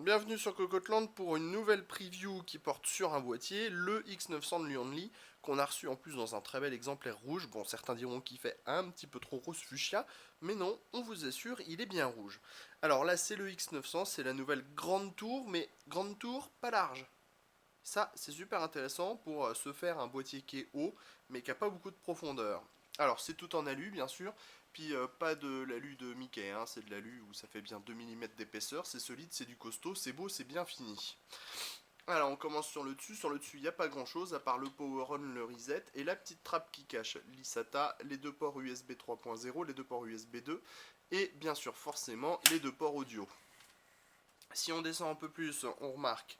Bienvenue sur Cocoteland pour une nouvelle preview qui porte sur un boîtier, le X900 de Lian Li, qu'on a reçu en plus dans un très bel exemplaire rouge. Bon, certains diront qu'il fait un petit peu trop rose fuchsia, mais non, on vous assure, il est bien rouge. Alors là, c'est le X900, c'est la nouvelle grande tour, mais grande tour pas large. Ça, c'est super intéressant pour se faire un boîtier qui est haut, mais qui n'a pas beaucoup de profondeur. Alors, c'est tout en alu, bien sûr, puis pas de l'alu de Mickey, hein, c'est de l'alu où ça fait bien 2 mm d'épaisseur, c'est solide, c'est du costaud, c'est beau, c'est bien fini. Alors, on commence sur le dessus. Sur le dessus, il n'y a pas grand-chose, à part le power on, le reset, et la petite trappe qui cache l'ISATA, les deux ports USB 3.0, les deux ports USB 2, et bien sûr, forcément, les deux ports audio. Si on descend un peu plus, on remarque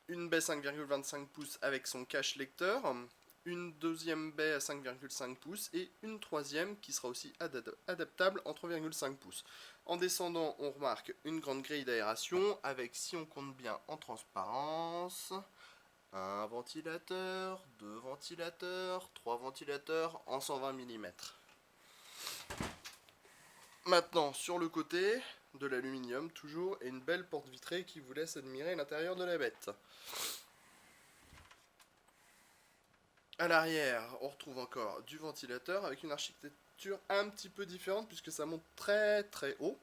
une baie 5,25 pouces avec son cache lecteur, une deuxième baie à 5,5 pouces et une troisième qui sera aussi adaptable en 3,5 pouces. En descendant, on remarque une grande grille d'aération avec, si on compte bien en transparence, un ventilateur, deux ventilateurs, trois ventilateurs en 120 mm. Maintenant, sur le côté, de l'aluminium toujours, et une belle porte vitrée qui vous laisse admirer l'intérieur de la bête. À l'arrière, on retrouve encore du ventilateur avec une architecture un petit peu différente puisque ça monte très très haut.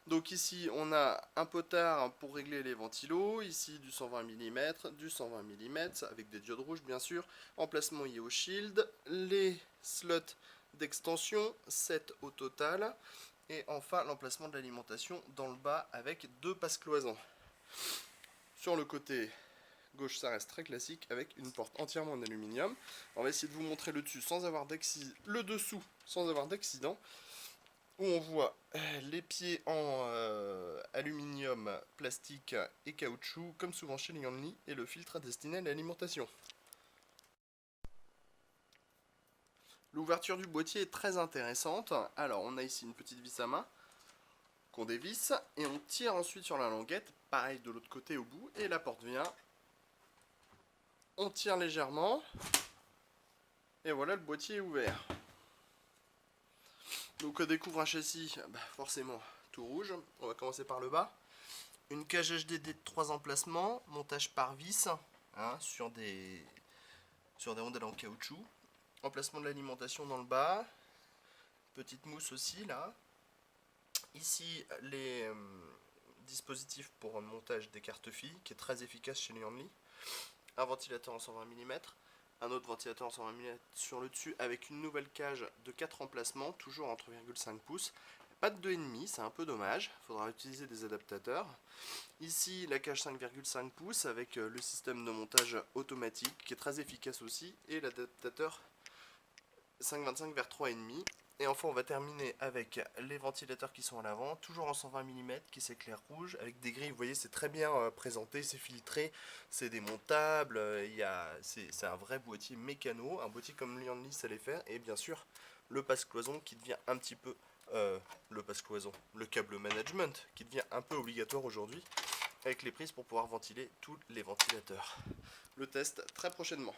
Donc ici, on a un potard pour régler les ventilos, ici du 120 mm, du 120 mm avec des diodes rouges bien sûr, emplacement IO Shield, les slots d'extension, 7 au total, et enfin l'emplacement de l'alimentation dans le bas avec deux passe-cloisons. Sur le côté gauche, ça reste très classique avec une porte entièrement en aluminium. On va essayer de vous montrer le dessus sans avoir d'accident, le dessous sans avoir d'accident, où on voit les pieds en aluminium, plastique et caoutchouc, comme souvent chez Lian Li, et le filtre destiné à l'alimentation. L'ouverture du boîtier est très intéressante. Alors, on a ici une petite vis à main qu'on dévisse et on tire ensuite sur la languette, pareil de l'autre côté au bout, et la porte vient. On tire légèrement et voilà, le boîtier est ouvert. Donc on découvre un châssis forcément tout rouge. On va commencer par le bas. Une cage HDD de 3 emplacements, montage par vis sur des rondelles en caoutchouc. Emplacement de l'alimentation dans le bas. Petite mousse aussi là. Ici les dispositifs pour le montage des cartes filles qui est très efficace chez Lian Li. Un ventilateur en 120 mm. Un autre ventilateur en 120 mm sur le dessus avec une nouvelle cage de 4 emplacements, toujours en 3,5 pouces. Pas de 2,5, c'est un peu dommage, il faudra utiliser des adaptateurs. Ici la cage 5,5 pouces avec le système de montage automatique qui est très efficace aussi et l'adaptateur 5,25 vers 3,5. Et enfin on va terminer avec les ventilateurs qui sont à l'avant, toujours en 120 mm, qui s'éclairent rouge, avec des grilles, vous voyez c'est très bien présenté, c'est filtré, c'est démontable, c'est un vrai boîtier mécano, un boîtier comme Lian Li sait les faire, et bien sûr le passe-cloison qui devient un petit peu, le câble management qui devient un peu obligatoire aujourd'hui, avec les prises pour pouvoir ventiler tous les ventilateurs. Le test très prochainement.